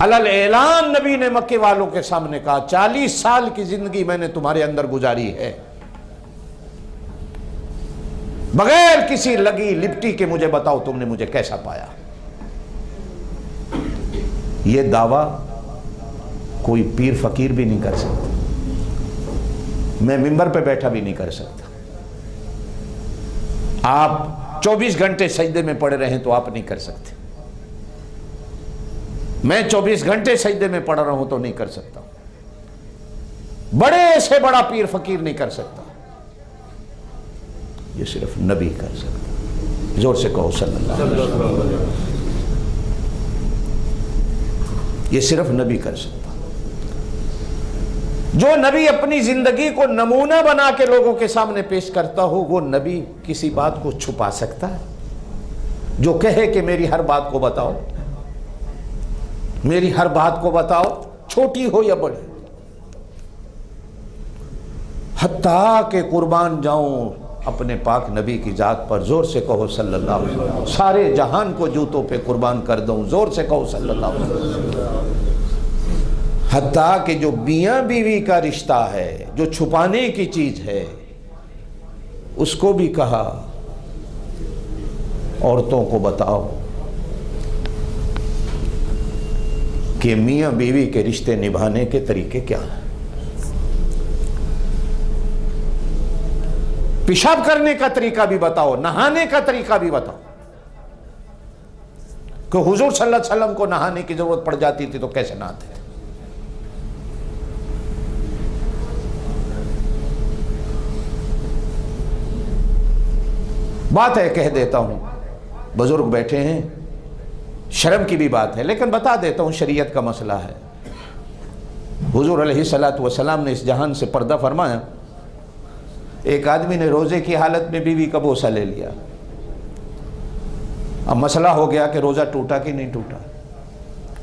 अलल एलान नबी ने मक्के वालों के सामने कहा, 40 साल की जिंदगी मैंने तुम्हारे अंदर गुजारी है, बगैर किसी लगी लिपटी के मुझे बताओ तुमने मुझे कैसा पाया। ये दावा कोई पीर फकीर भी नहीं कर सकता, मैं मिंबर पे बैठा भी नहीं कर सकता। आप 24 घंटे सजदे में पड़े रहें तो आप नहीं कर सकते, मैं 24 घंटे सजदे में पड़ा रहूं तो नहीं कर सकता, बड़े से बड़ा पीर फकीर नहीं कर सकता, ये सिर्फ नबी कर सकता। जोर से कहो सल्लल्लाहु अलैहि वसल्लम। ये सिर्फ नबी कर सकता। जो नबी अपनी जिंदगी को नमूना बना के लोगों के सामने पेश करता हो, वो नबी किसी बात को छुपा सकता है? जो कहे कि मेरी हर बात को बताओ, मेरी हर बात को बताओ, छोटी हो या बड़ी, हत्ता के कुर्बान जाऊं अपने पाक नबी की जात पर। जोर से कहो सल्लल्लाहु अलैहि वसल्लम। सारे जहान को जूतों पे कुर्बान कर दूं। जोर से कहो सल्लल्लाहु अलैहि वसल्लम। हत्ता कि जो मियां बीवी का रिश्ता है, जो छुपाने की चीज है, उसको भी कहा औरतों को बताओ कि मियां बीवी के रिश्ते निभाने के तरीके क्या हैं। पेशाब करने का तरीका भी बताओ, नहाने का तरीका भी बताओ, कि हुजूर सल्लल्लाहु अलैहि वसल्लम को नहाने की जरूरत पड़ जाती थी तो कैसे नहाते थे। बात है, कह देता हूं, बुजुर्ग बैठे हैं, शर्म की भी बात है, लेकिन बता देता हूं, शरीयत का मसला है। हुजूर अलैहिस्सलातु वस्सलाम ने इस जहान से पर्दा फरमाया। एक आदमी ने रोजे की हालत में बीवी का बोसा ले लिया। अब मसला हो गया कि रोजा टूटा कि नहीं टूटा,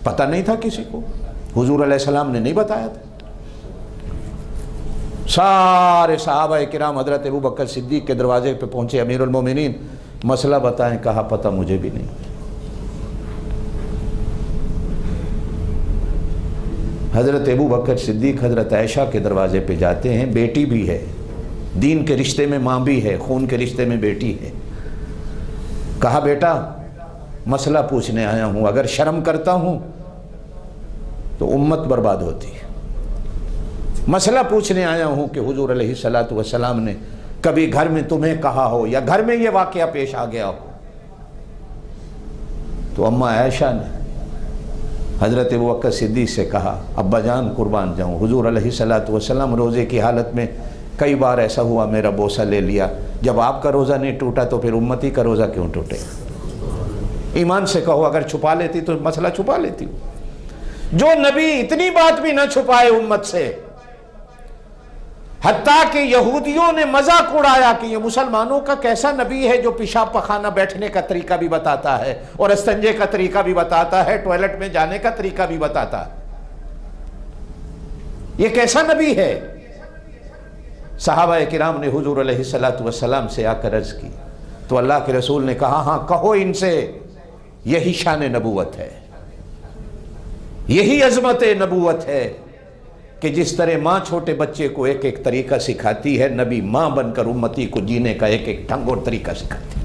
पता नहीं था किसी को, हुजूर अलैहिस्सलाम ने नहीं बताया था। सारे सहाबाए किराम हजरत अबू बकर सिद्दीक के दरवाजे पे पहुंचे, अमीरुल मोमिनीन मसला बताएं। कहा पता मुझे भी नहीं। हजरत अबू बकर सिद्दीक हजरत आयशा के दरवाजे पे जाते हैं, बेटी भी है, दीन के रिश्ते में माँ भी है, खून के रिश्ते में बेटी है। कहा बेटा मसला पूछने आया हूँ, अगर शर्म करता हूँ तो उम्मत बर्बाद होती है। मसला पूछने आया हूँ कि हुजूर अलैहिस्सलातु वस्सलाम ने कभी घर में तुम्हें कहा हो या घर में ये वाकया पेश आ गया हो। तो अम्मा आयशा ने हजरत अबू बकर सिद्दीक से कहा, अब्बा जान कुर्बान जाऊँ, हुजूर अलैहिस्सलातु वस्सलाम रोज़े की हालत में कई बार ऐसा हुआ मेरा बोसा ले लिया, जब आपका रोज़ा नहीं टूटा तो फिर उम्मती का रोज़ा क्यों टूटेगा। ईमान से कहो, अगर छुपा लेती तो मसला छुपा लेती। जो नबी इतनी बात भी ना छुपाए उम्मत से, हत्ता कि यहूदियों ने मजाक उड़ाया कि ये मुसलमानों का कैसा नबी है जो पेशाब पखाना बैठने का तरीका भी बताता है और इस्तंजे का तरीका भी बताता है, टॉयलेट में जाने का तरीका भी बताता है, ये कैसा नबी है। सहाबाए किराम ने हुजूर अलैहिस्सलातु वस्सलाम से आकर अर्ज की तो अल्लाह के रसूल ने कहा, हाँ कहो इनसे, यही शान नबूवत है, यही अजमत नबूवत है कि जिस तरह माँ छोटे बच्चे को एक एक तरीका सिखाती है, नबी माँ बनकर उम्मती को जीने का एक एक ढंग और तरीका सिखाती है।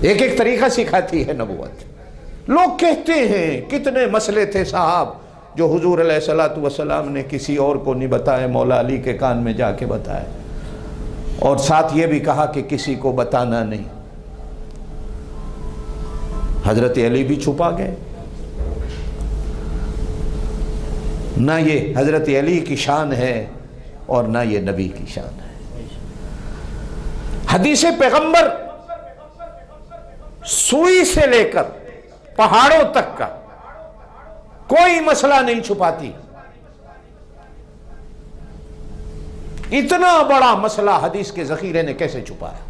एक एक तरीका सिखाती है नबूवत। लोग कहते हैं कितने मसले थे साहब जो हुजूर अलैहिस्सलातु वस्सलाम ने किसी और को नहीं बताए, मौला अली के कान में जाके बताए, और साथ ये भी कहा कि किसी को बताना नहीं। हजरत अली भी छुपा गए। ना ये हजरत अली की शान है और ना ये नबी की शान है। हदीस पैगंबर सुई से लेकर पहाड़ों तक का कोई मसला नहीं छुपाती। इतना बड़ा मसला हदीस के जखीरे ने कैसे छुपाया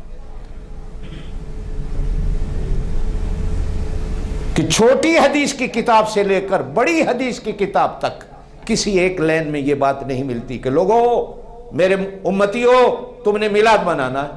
कि छोटी हदीस की किताब से लेकर बड़ी हदीस की किताब तक किसी एक लाइन में यह बात नहीं मिलती कि लोगों, मेरे उम्मतियों, तुमने मिलाद मनाना है।